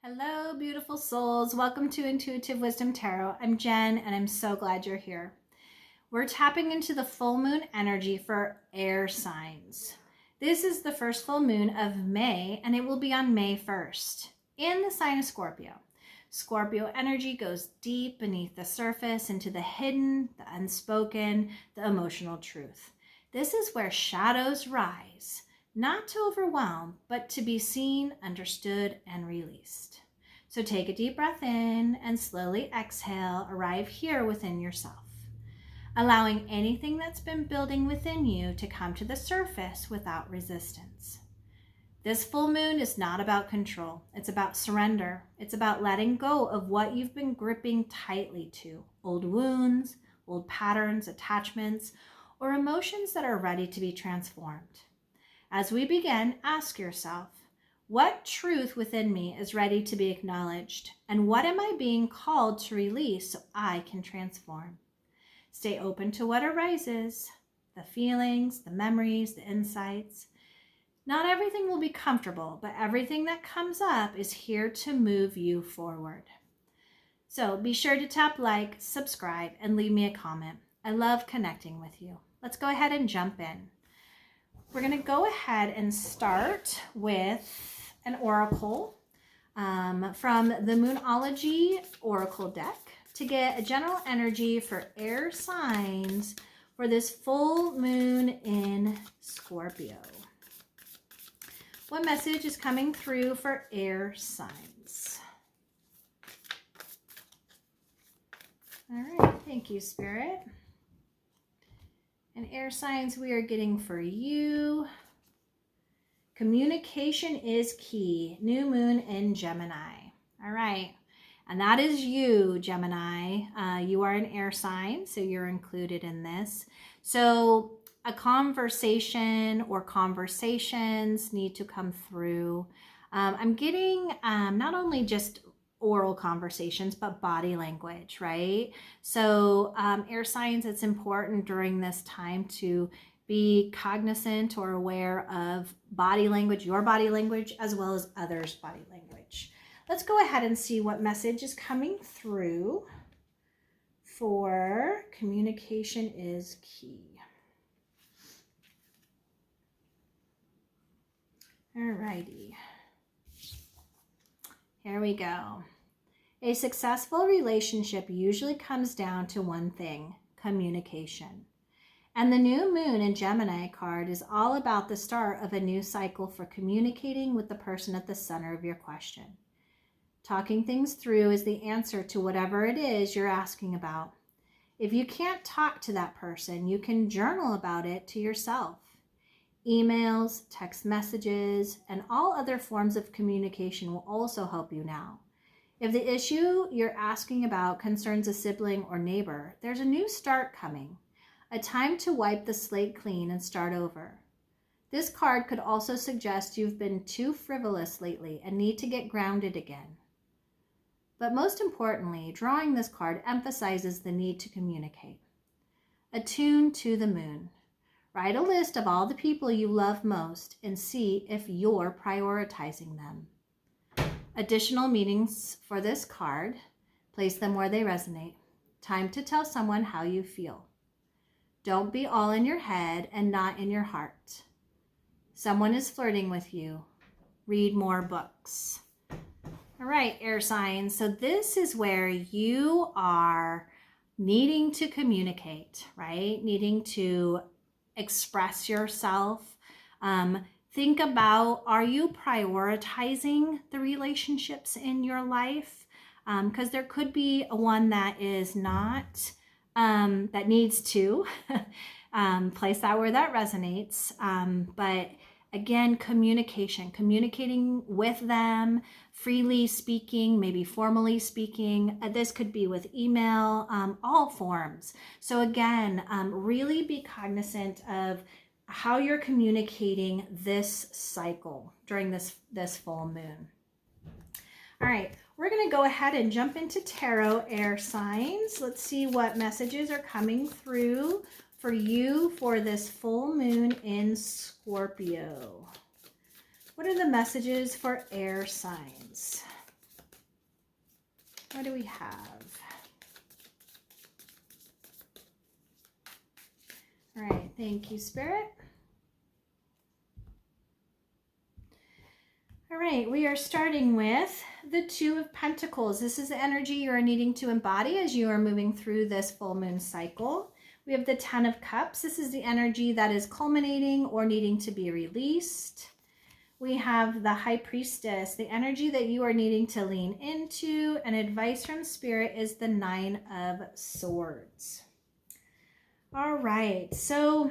Hello, beautiful souls. Welcome to Intuitive Wisdom Tarot. I'm Jen, and I'm so glad you're here. We're tapping into the full moon energy for air signs. This is the first full moon of May, and it will be on May 1st in the sign of Scorpio. Scorpio energy goes deep beneath the surface into the hidden, the unspoken, the emotional truth. This is where shadows rise. Not to overwhelm, but to be seen, understood, and released. So take a deep breath in and slowly exhale, arrive here within yourself, allowing anything that's been building within you to come to the surface without resistance. This full moon is not about control. It's about surrender. It's about letting go of what you've been gripping tightly to, old wounds, old patterns, attachments, or emotions that are ready to be transformed. As we begin, ask yourself, what truth within me is ready to be acknowledged? And what am I being called to release so I can transform? Stay open to what arises, the feelings, the memories, the insights. Not everything will be comfortable, but everything that comes up is here to move you forward. So be sure to tap like, subscribe, and leave me a comment. I love connecting with you. Let's go ahead and jump in. We're going to go ahead and start with an oracle from the Moonology Oracle deck to get a general energy for air signs for this full moon in Scorpio. What message is coming through for air signs? All right, thank you, Spirit. And air signs we are getting for you. Communication is key. New moon in Gemini. All right. And that is you, Gemini. You are an air sign, so you're included in this. So a conversation or conversations need to come through. I'm getting not only just oral conversations, but body language, right? So air signs, it's important during this time to be cognizant or aware of body language, your body language, as well as others' body language. Let's go ahead and see what message is coming through for communication is key. All righty. Here we go. A successful relationship usually comes down to one thing, communication. And the new moon in Gemini card is all about the start of a new cycle for communicating with the person at the center of your question. Talking things through is the answer to whatever it is you're asking about. If you can't talk to that person, you can journal about it to yourself. Emails, text messages, and all other forms of communication will also help you now. If the issue you're asking about concerns a sibling or neighbor, there's a new start coming, a time to wipe the slate clean and start over. This card could also suggest you've been too frivolous lately and need to get grounded again. But most importantly, drawing this card emphasizes the need to communicate. Attune to the moon. Write a list of all the people you love most and see if you're prioritizing them. Additional meanings for this card. Place them where they resonate. Time to tell someone how you feel. Don't be all in your head and not in your heart. Someone is flirting with you. Read more books. All right, air signs. So this is where you are needing to communicate, right? Needing to express yourself. Think about, are you prioritizing the relationships in your life? Because there could be one that is not, that needs to. Place that where that resonates. But again, communicating with them, freely speaking, maybe formally speaking. This could be with email, all forms. So again, really be cognizant of how you're communicating this cycle during this full moon. All right, we're going to go ahead and jump into tarot air signs. Let's see what messages are coming through for you for this full moon in Scorpio. What are the messages for air signs? What do we have? All right, thank you, Spirit. All right, we are starting with the Two of Pentacles. This is the energy you are needing to embody as you are moving through this full moon cycle. We have the Ten of Cups. This is the energy that is culminating or needing to be released. We have the High Priestess, the energy that you are needing to lean into, and advice from Spirit is the Nine of Swords. All right, so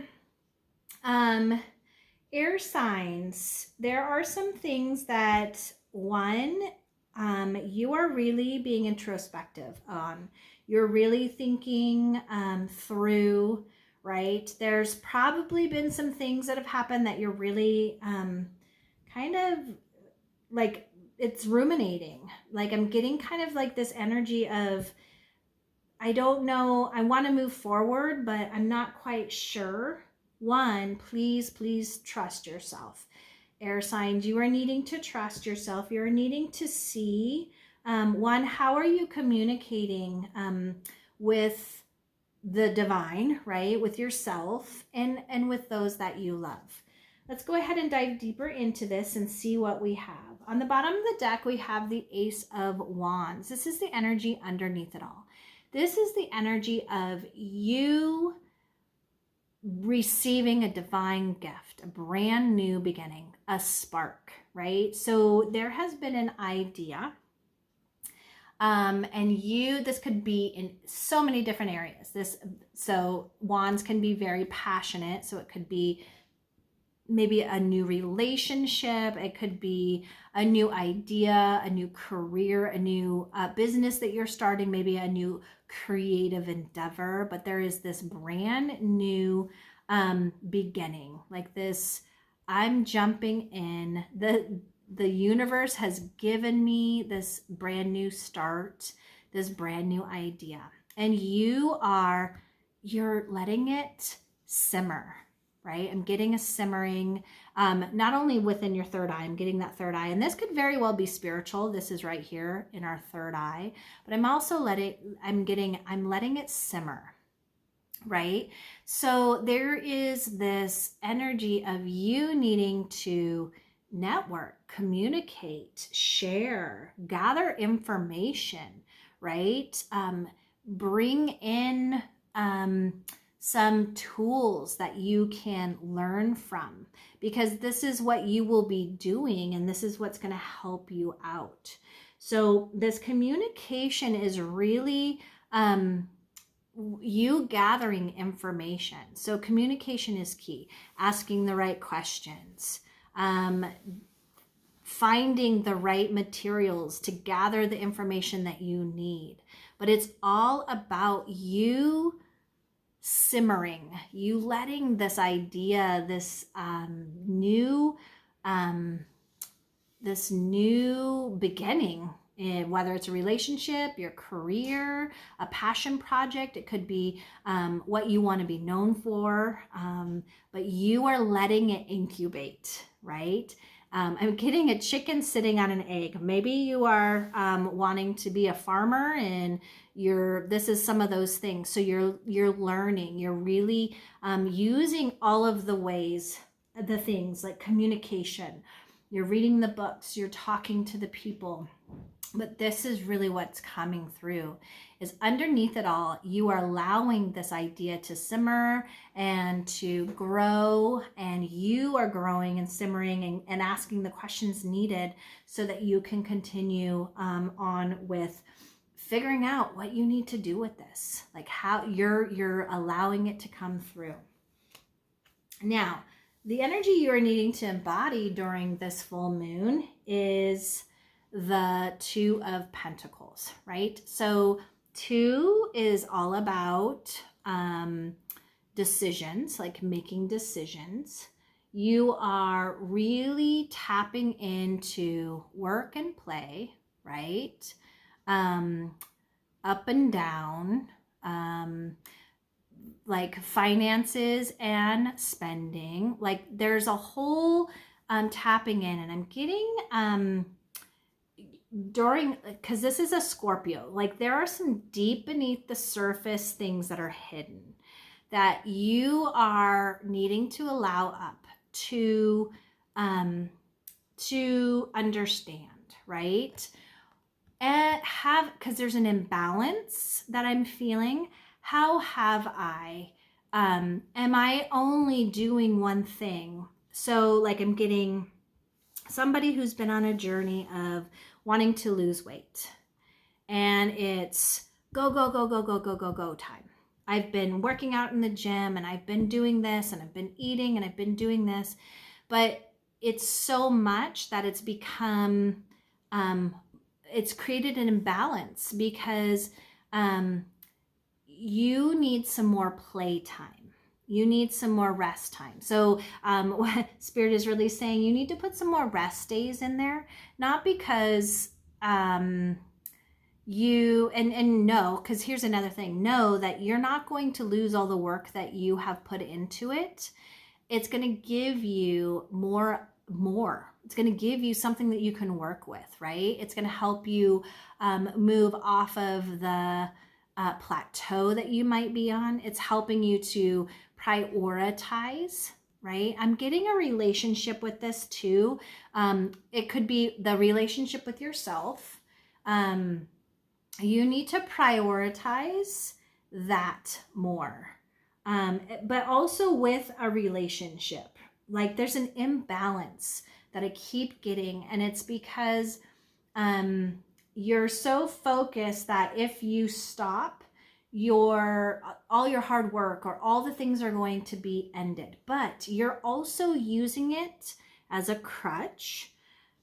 air signs, there are some things that, one, you are really being introspective on. You're really thinking through, right? There's probably been some things that have happened that you're really kind of like, it's ruminating. Like, I'm getting kind of like this energy of, I don't know, I want to move forward, but I'm not quite sure. One, please trust yourself. Air signs, you are needing to trust yourself. You're needing to see, one, how are you communicating with the divine, right? With yourself and with those that you love. Let's go ahead and dive deeper into this and see what we have. On the bottom of the deck, we have the Ace of Wands. This is the energy underneath it all. This is the energy of you receiving a divine gift, a brand new beginning, a spark, right? So there has been an idea, and this could be in so many different areas. So wands can be very passionate. So it could be maybe a new relationship. It could be a new idea, a new career, a new business that you're starting, maybe a new creative endeavor. But there is this brand new beginning, like this. I'm jumping in. The universe has given me this brand new start, this brand new idea, and you're letting it simmer. Right? I'm getting a simmering, not only within your third eye, I'm getting that third eye. And this could very well be spiritual. This is right here in our third eye. But I'm also I'm letting it simmer, right? So there is this energy of you needing to network, communicate, share, gather information, right? Bring in some tools that you can learn from, because this is what you will be doing and this is what's going to help you out. So this communication is really you gathering information. So communication is key. Asking the right questions, finding the right materials to gather the information that you need. But it's all about you simmering, you letting this idea, this new beginning, whether it's a relationship, your career, a passion project, it could be what you want to be known for, but you are letting it incubate, right? I'm getting a chicken sitting on an egg. Maybe you are wanting to be a farmer, and this is some of those things. So you're learning, you're really using all of the ways, the things like communication. You're reading the books, you're talking to the people. But this is really what's coming through, is underneath it all, you are allowing this idea to simmer and to grow, and you are growing and simmering and asking the questions needed so that you can continue on with figuring out what you need to do with this, like how you're allowing it to come through. Now, the energy you are needing to embody during this full moon is the Two of Pentacles, right? So 2 is all about decisions, like making decisions. You are really tapping into work and play, right? Up and down, like finances and spending. Like there's a whole tapping in, and I'm getting because this is a Scorpio, like there are some deep beneath the surface things that are hidden that you are needing to allow up to understand, right? And because there's an imbalance that I'm feeling. How have am I only doing one thing? So like I'm getting somebody who's been on a journey of wanting to lose weight, and it's go, go, go, go, go, go, go, go time. I've been working out in the gym and I've been doing this and I've been eating and I've been doing this, but it's so much that it's become, it's created an imbalance because you need some more play time. You need some more rest time. So what Spirit is really saying, you need to put some more rest days in there, not because and know, because here's another thing, know that you're not going to lose all the work that you have put into it. It's going to give you more. It's going to give you something that you can work with, right? It's going to help you move off of the plateau that you might be on. It's helping you to prioritize, right? I'm getting a relationship with this too. It could be the relationship with yourself. You need to prioritize that more. But also with a relationship, like there's an imbalance that I keep getting, and it's because you're so focused that if you stop, all your hard work or all the things are going to be ended. But you're also using it as a crutch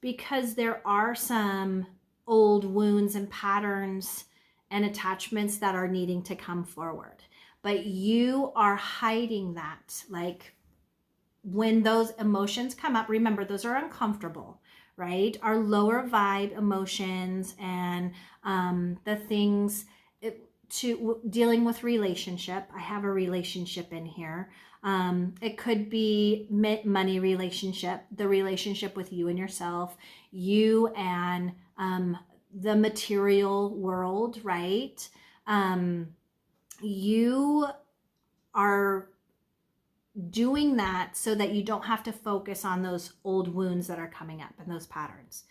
because there are some old wounds and patterns and attachments that are needing to come forward. But you are hiding that. Like when those emotions come up, remember those are uncomfortable, right? Our lower vibe emotions and the things to dealing with relationship. I have a relationship in here. It could be money relationship, the relationship with you and yourself, you and the material world, right? You are doing that so that you don't have to focus on those old wounds that are coming up and those patterns.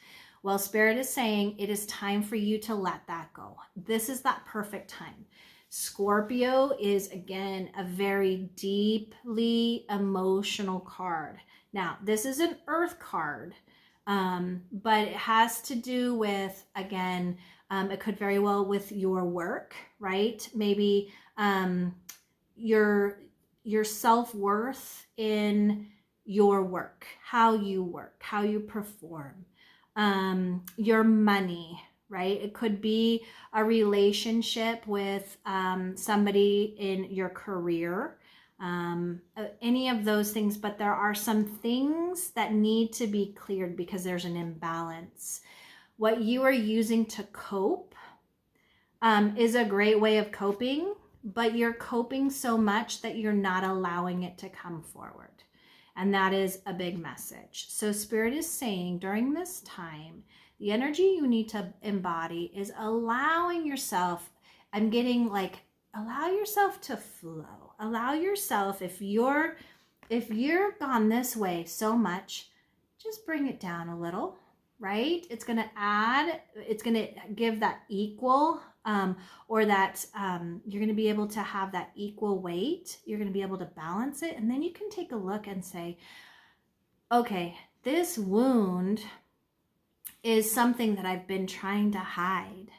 Well, Spirit is saying it is time for you to let that go. This is that perfect time. Scorpio is, again, a very deeply emotional card. Now, this is an earth card, but it has to do with, again, it could very well with your work, right? Maybe your self-worth in your work, how you perform, your money, right? It could be a relationship with somebody in your career, any of those things, but there are some things that need to be cleared because there's an imbalance. What you are using to cope is a great way of coping, but you're coping so much that you're not allowing it to come forward. And that is a big message. So Spirit is saying during this time, the energy you need to embody is allowing yourself, I'm getting like, allow yourself to flow. Allow yourself, if you're gone this way so much, just bring it down a little, right? It's going to give that equal, or that you're going to be able to have that equal weight. You're going to be able to balance it. And then you can take a look and say, okay, this wound is something that I've been trying to hide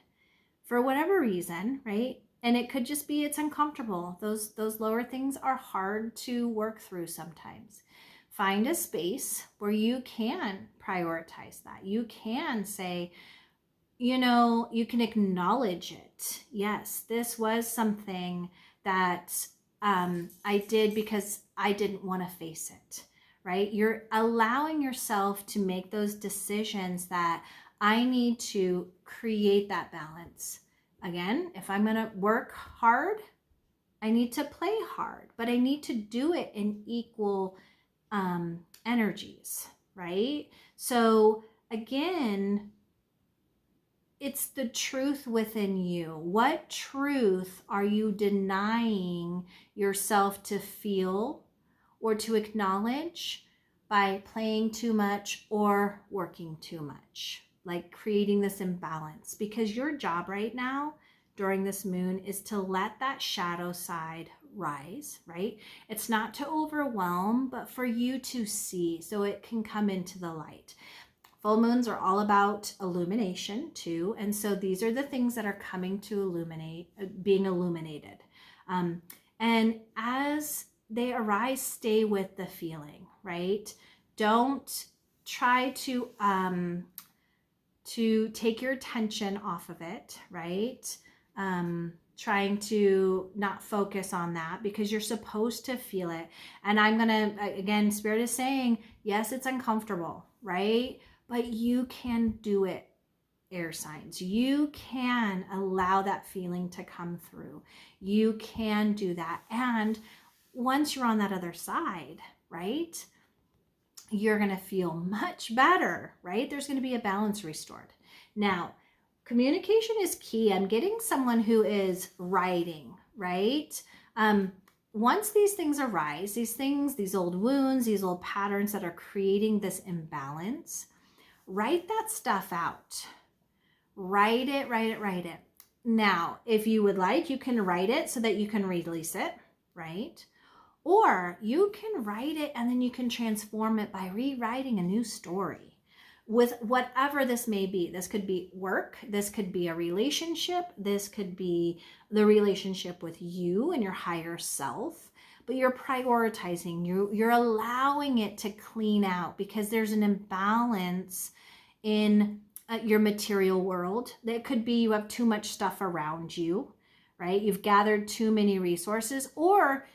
for whatever reason, right? And it could just be it's uncomfortable. Those lower things are hard to work through sometimes. Find a space where you can prioritize that. You can say, you can acknowledge it. Yes, this was something that I did because I didn't want to face it, right? You're allowing yourself to make those decisions that I need to create that balance. Again, if I'm going to work hard, I need to play hard, but I need to do it in equal energies, right? So again, it's the truth within you. What truth are you denying yourself to feel or to acknowledge by playing too much or working too much? Like creating this imbalance, because your job right now during this moon is to let that shadow side rise, right? It's not to overwhelm, but for you to see so it can come into the light. Full moons are all about illumination too. And so these are the things that are coming to illuminate, being illuminated. And as they arise, stay with the feeling, right? Don't try to take your attention off of it, right? Trying to not focus on that, because you're supposed to feel it. And I'm gonna, again, Spirit is saying, yes, it's uncomfortable, right? But you can do it, air signs. You can allow that feeling to come through. You can do that. And once you're on that other side, right, you're going to feel much better, right? There's going to be a balance restored. Now, communication is key. I'm getting someone who is writing, right? Once these things arise, these old wounds, these old patterns that are creating this imbalance, write that stuff out. Write it. Now, if you would like, you can write it so that you can release it, right? Or you can write it and then you can transform it by rewriting a new story with whatever this may be. This could be work. This could be a relationship. This could be the relationship with you and your higher self. But you're prioritizing, you're allowing it to clean out, because there's an imbalance in your material world. That could be you have too much stuff around you, right? You've gathered too many resources, or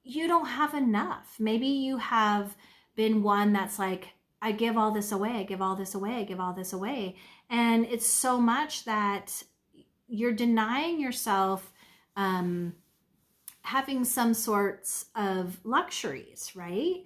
you don't have enough. Maybe you have been one that's like, I give all this away, I give all this away, I give all this away. And it's so much that you're denying yourself having some sorts of luxuries, right?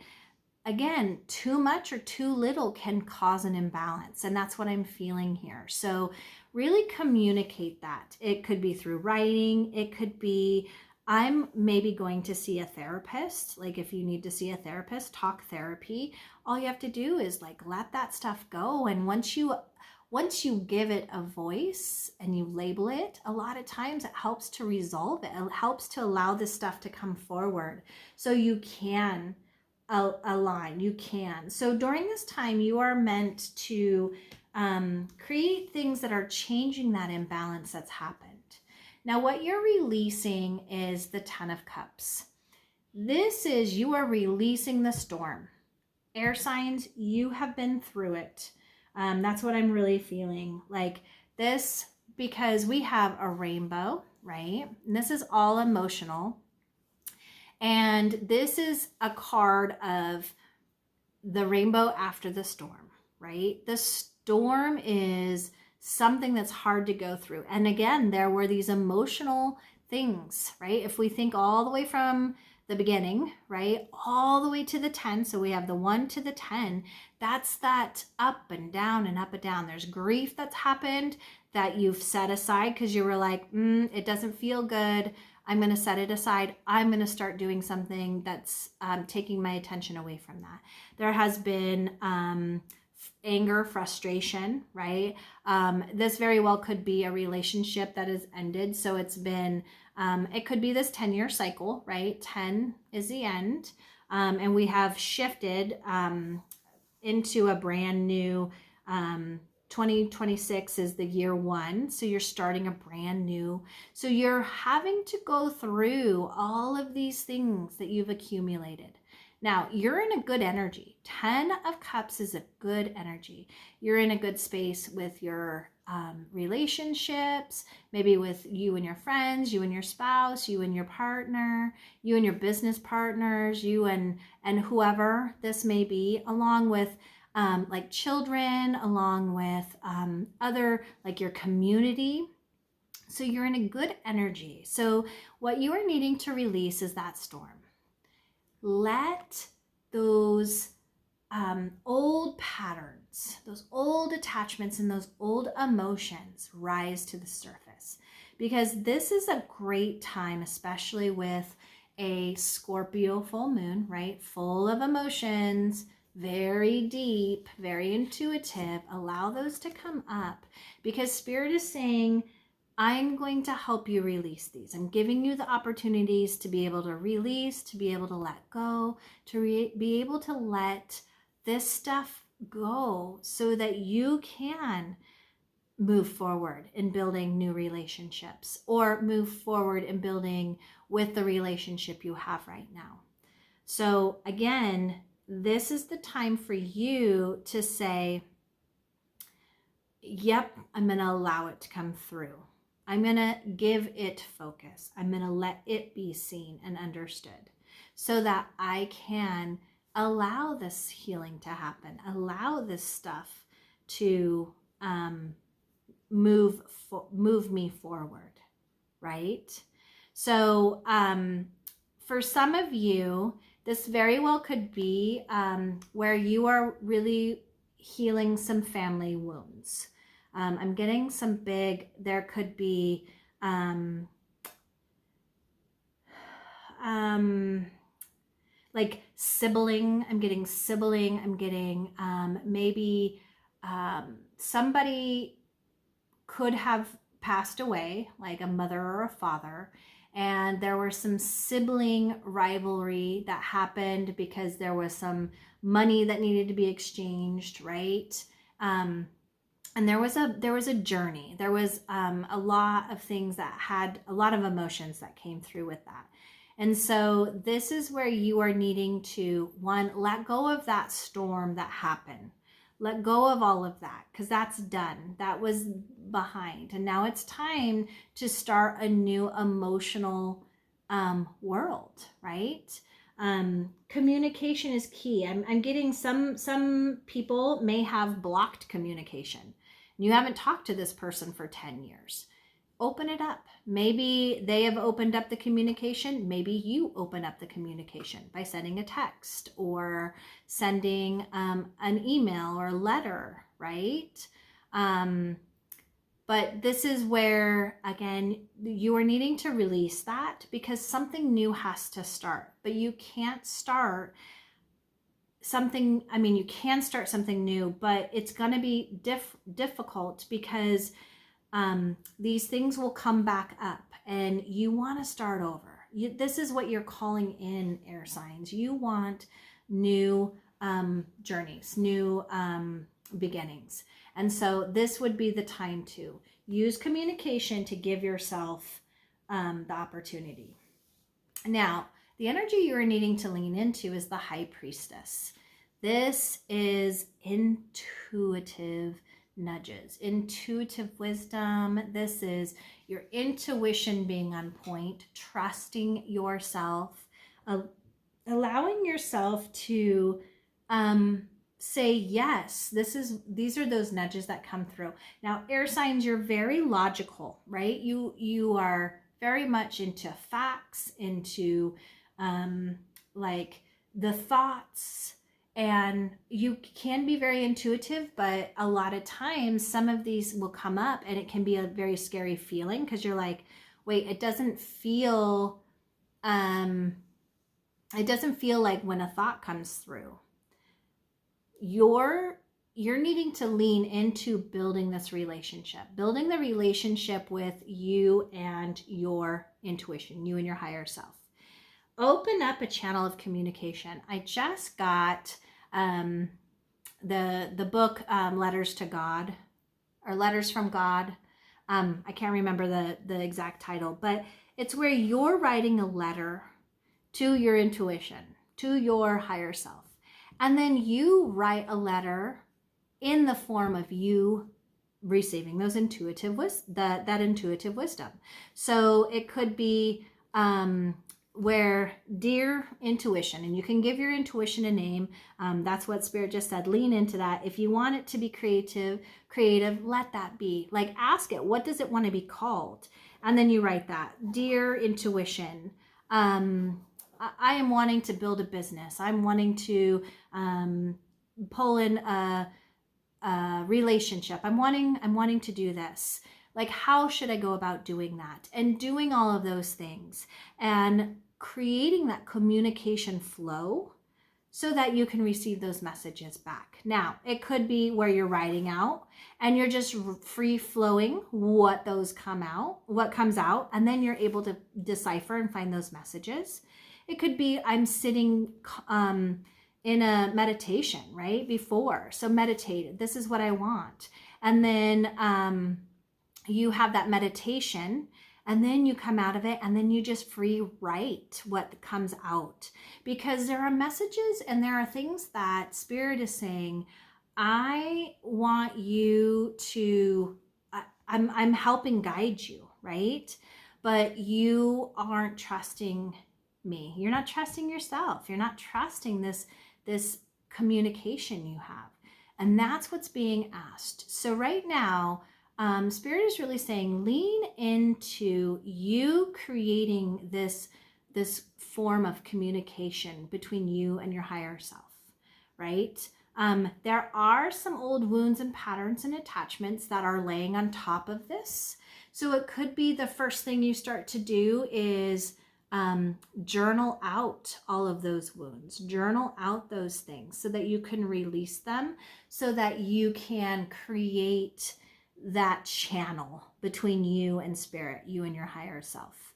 Again, too much or too little can cause an imbalance. And that's what I'm feeling here. So really communicate that. It could be through writing. It could be, I'm maybe going to see a therapist. Like if you need to see a therapist, talk therapy. All you have to do is like let that stuff go. And once you give it a voice and you label it, a lot of times it helps to resolve it. It helps to allow this stuff to come forward so you can align. You can. So during this time, you are meant to create things that are changing that imbalance that's happened. Now, what you're releasing is the 10 of Cups. This is, you are releasing the storm. Air signs, you have been through it. That's what I'm really feeling. Like this, because we have a rainbow, right? And this is all emotional. And this is a card of the rainbow after the storm, right? The storm is something that's hard to go through. And again, there were these emotional things, right? If we think all the way from the beginning, right, all the way to the 10. So we have the 1 to the 10. That's that up and down and up and down. There's grief that's happened that you've set aside because you were like, it doesn't feel good. I'm going to set it aside. I'm going to start doing something that's taking my attention away from that. There has been anger, frustration, right? This very well could be a relationship that has ended. So it's been, it could be this 10-year cycle, right? 10 is the end. And we have shifted into a brand new 2026 is the year 1. So you're starting a brand new. So you're having to go through all of these things that you've accumulated. Now, you're in a good energy. 10 of Cups is a good energy. You're in a good space with your relationships, maybe with you and your friends, you and your spouse, you and your partner, you and your business partners, you and whoever this may be, along with like children, along with other, like your community. So you're in a good energy. So what you are needing to release is that storm. Let those old patterns, those old attachments and those old emotions rise to the surface. Because this is a great time, especially with a Scorpio full moon, right? Full of emotions, very deep, very intuitive. Allow those to come up because Spirit is saying, I'm going to help you release these. I'm giving you the opportunities to be able to release, to be able to let go, to be able to let this stuff go so that you can move forward in building new relationships or move forward in building with the relationship you have right now. So again, this is the time for you to say, yep, I'm going to allow it to come through. I'm going to give it focus. I'm going to let it be seen and understood so that I can allow this healing to happen, allow this stuff to move me forward, right? So for some of you, this very well could be where you are really healing some family wounds. I'm getting some big, there could be like sibling, I'm getting sibling, I'm getting maybe somebody could have passed away, like a mother or a father, and there were some sibling rivalry that happened because there was some money that needed to be exchanged, right? And there was a journey. There was a lot of things that had a lot of emotions that came through with that. And so this is where you are needing to, one, let go of that storm that happened. Let go of all of that because that's done. That was behind. And now it's time to start a new emotional world, right? Communication is key. I'm getting some people may have blocked communication. You haven't talked to this person for 10 years. Open it up. Maybe they have opened up the communication. Maybe you open up the communication by sending a text or sending an email or a letter, right? But this is where, again, you are needing to release that because something new has to start. But you can't start something, I mean, you can start something new, but it's going to be difficult because these things will come back up and you want to start over. This is what you're calling in, air signs. You want new journeys, new beginnings. And so this would be the time to use communication to give yourself the opportunity. Now, the energy you're needing to lean into is the High Priestess. This is intuitive nudges, intuitive wisdom. This is your intuition being on point, trusting yourself, allowing yourself to say yes. These are those nudges that come through. Now, air signs, you're very logical, right? You are very much into facts, into like the thoughts, and you can be very intuitive, but a lot of times some of these will come up and it can be a very scary feeling because you're like, wait, it doesn't feel like when a thought comes through. You're needing to lean into building this relationship, building the relationship with you and your intuition, you and your higher self. Open up a channel of communication. I just got the book Letters to God or Letters from God. I can't remember the exact title, but it's where you're writing a letter to your intuition, to your higher self. And then you write a letter in the form of you receiving those that intuitive wisdom. So it could be where, dear intuition, and you can give your intuition a name. That's what Spirit just said. Lean into that. If you want it to be creative, let that be. Like, ask it, what does it want to be called? And then you write that. Dear intuition, I am wanting to build a business. I'm wanting to pull in a relationship. I'm wanting to do this. Like, how should I go about doing that? And doing all of those things and creating that communication flow so that you can receive those messages back. Now, it could be where you're writing out and you're just free flowing what comes out, and then you're able to decipher and find those messages. It could be I'm sitting in a meditation, right? Before. So meditate, this is what I want. And then you have that meditation, and then you come out of it, and then you just free write what comes out, because there are messages and there are things that Spirit is saying, I want you to, I'm helping guide you, right? But you aren't trusting me. You're not trusting yourself. You're not trusting this communication you have. And that's what's being asked. So right now, Spirit is really saying, lean into you creating this form of communication between you and your higher self, right? There are some old wounds and patterns and attachments that are laying on top of this. So it could be the first thing you start to do is journal out all of those wounds, journal out those things so that you can release them, so that you can create that channel between you and Spirit, you and your higher self.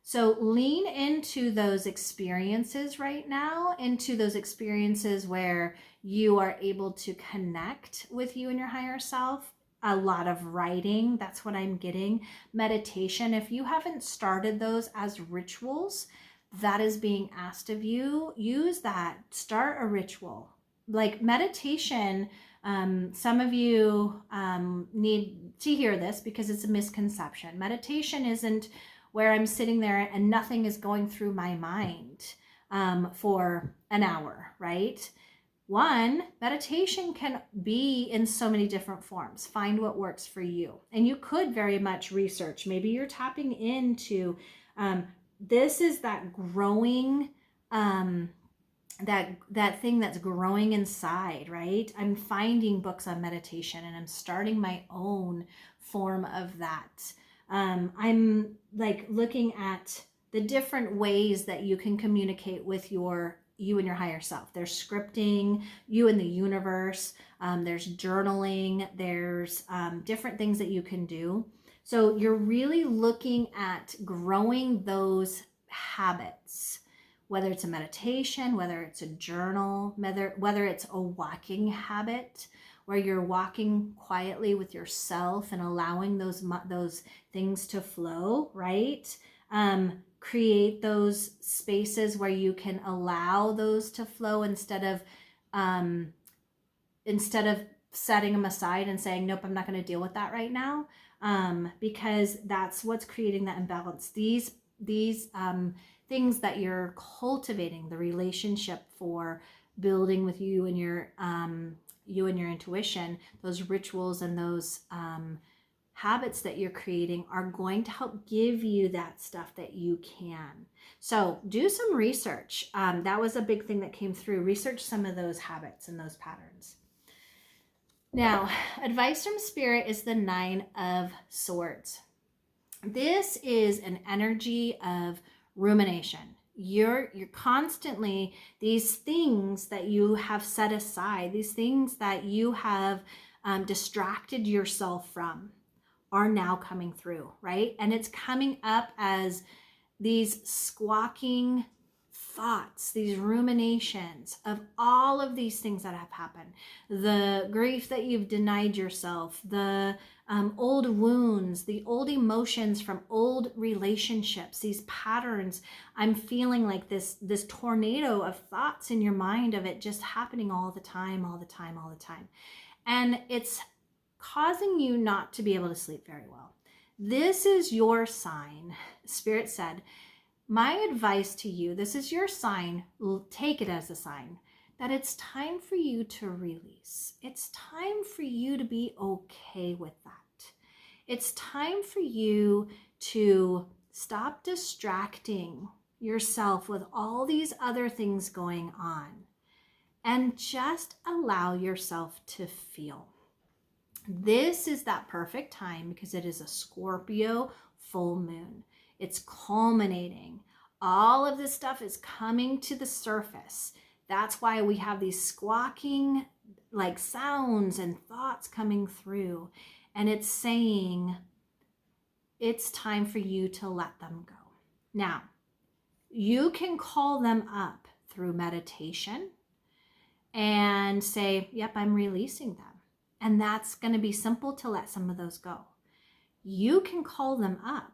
So lean into those experiences right now, into those experiences where you are able to connect with you and your higher self. A lot of writing, that's what I'm getting. Meditation, if you haven't started those as rituals, that is being asked of you. Use that. Start a ritual. Like meditation, some of you need to hear this because it's a misconception. Meditation isn't where I'm sitting there and nothing is going through my mind for an hour, right? One, meditation can be in so many different forms. Find what works for you. And you could very much research. Maybe you're tapping into, this is that growing, that thing that's growing inside, right? I'm finding books on meditation and I'm starting my own form of that. I'm like looking at the different ways that you can communicate with you and your higher self. There's scripting, you and the universe. There's journaling. There's different things that you can do. So you're really looking at growing those habits, whether it's a meditation, whether it's a journal, whether it's a walking habit where you're walking quietly with yourself and allowing those things to flow, right? Create those spaces where you can allow those to flow instead of setting them aside and saying, nope, I'm not going to deal with that right now, because that's what's creating that imbalance. These things that you're cultivating, the relationship for building with you and your intuition, those rituals and those habits that you're creating are going to help give you that stuff that you can. So do some research. That was a big thing that came through. Research some of those habits and those patterns. Now, advice from Spirit is the 9 of Swords. This is an energy of rumination. You're constantly, these things that you have set aside, these things that you have distracted yourself from are now coming through, right? And it's coming up as these squawking thoughts, these ruminations of all of these things that have happened. The grief that you've denied yourself, the old wounds, the old emotions from old relationships, these patterns. I'm feeling like this tornado of thoughts in your mind of it just happening all the time. And it's causing you not to be able to sleep very well. This is your sign. Spirit said, my advice to you, this is your sign, take it as a sign, that it's time for you to release. It's time for you to be okay with that. It's time for you to stop distracting yourself with all these other things going on and just allow yourself to feel. This is that perfect time because it is a Scorpio full moon. It's culminating. All of this stuff is coming to the surface. That's why we have these squawking like sounds and thoughts coming through. And it's saying it's time for you to let them go. Now, you can call them up through meditation and say, yep, I'm releasing them. And that's going to be simple to let some of those go. You can call them up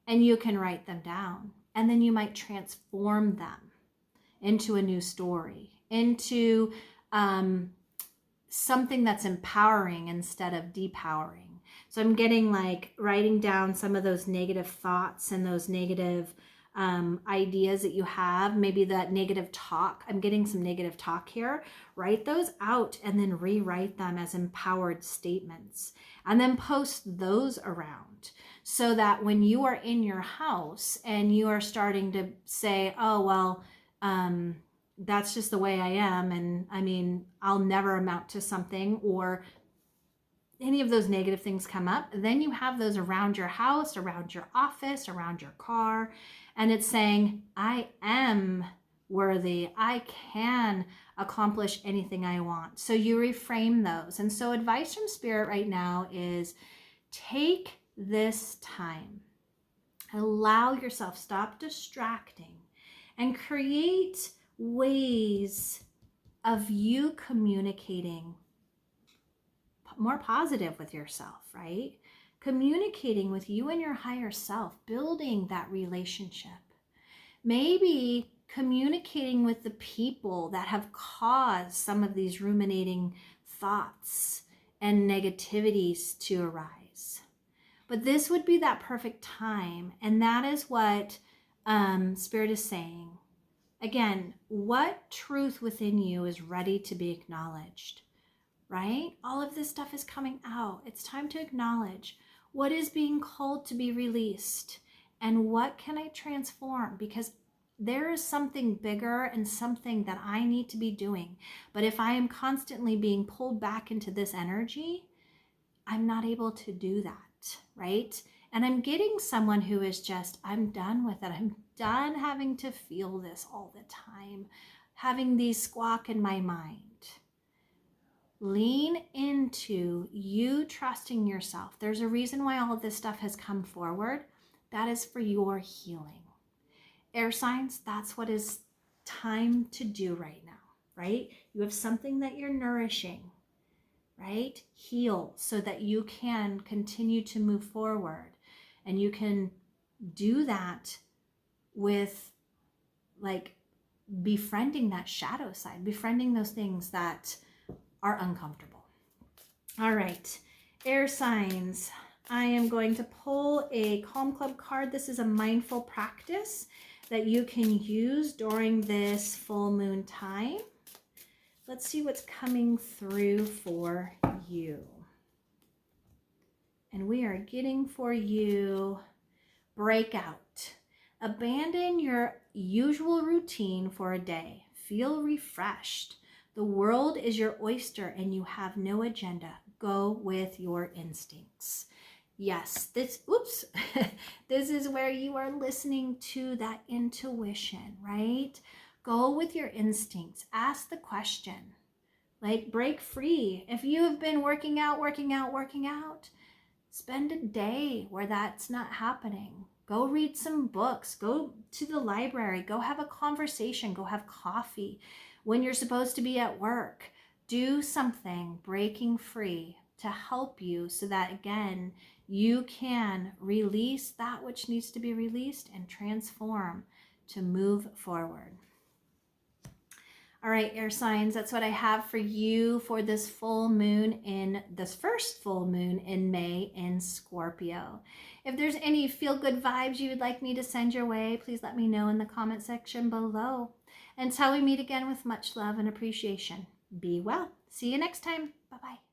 and you can write them down. And then you might transform them into a new story, into something that's empowering instead of depowering. So I'm getting like writing down some of those negative thoughts and those negative ideas that you have, maybe that negative talk. I'm getting some negative talk here. Write those out and then rewrite them as empowered statements, and then post those around so that when you are in your house and you are starting to say, oh, well, that's just the way I am. And I mean, I'll never amount to something, or any of those negative things come up, then you have those around your house, around your office, around your car. And it's saying, I am worthy. I can accomplish anything I want. So you reframe those. And so advice from Spirit right now is take this time. Allow yourself, stop distracting, and create ways of you communicating more positive with yourself, right? Communicating with you and your higher self, building that relationship. Maybe communicating with the people that have caused some of these ruminating thoughts and negativities to arise. But this would be that perfect time. And that is what Spirit is saying. Again, what truth within you is ready to be acknowledged? Right? All of this stuff is coming out. It's time to acknowledge what is being called to be released and what can I transform, because there is something bigger and something that I need to be doing. But if I am constantly being pulled back into this energy, I'm not able to do that, right? And I'm getting someone who is just, I'm done with it. I'm done having to feel this all the time, having these squawk in my mind. Lean into you trusting yourself. There's a reason why all of this stuff has come forward. That is for your healing. Air signs, that's what is time to do right now, right? You have something that you're nourishing, right? Heal so that you can continue to move forward. And you can do that with like befriending that shadow side, befriending those things that are uncomfortable. All right, air signs. I am going to pull a Calm Club card. This is a mindful practice that you can use during this full moon time. Let's see what's coming through for you. And we are getting for you breakout. Abandon your usual routine for a day. Feel refreshed. The world is your oyster and you have no agenda. Go with your instincts. Yes, this is where you are listening to that intuition, right? Go with your instincts. Ask the question. Like, break free. If you have been working out, spend a day where that's not happening. Go read some books. Go to the library. Go have a conversation. Go have coffee. When you're supposed to be at work, do something breaking free to help you so that, again, you can release that which needs to be released and transform to move forward. All right, air signs, that's what I have for you for this full moon in this first full moon in May in Scorpio. If there's any feel-good vibes you would like me to send your way, please let me know in the comment section below. Until we meet again, with much love and appreciation, be well. See you next time. Bye-bye.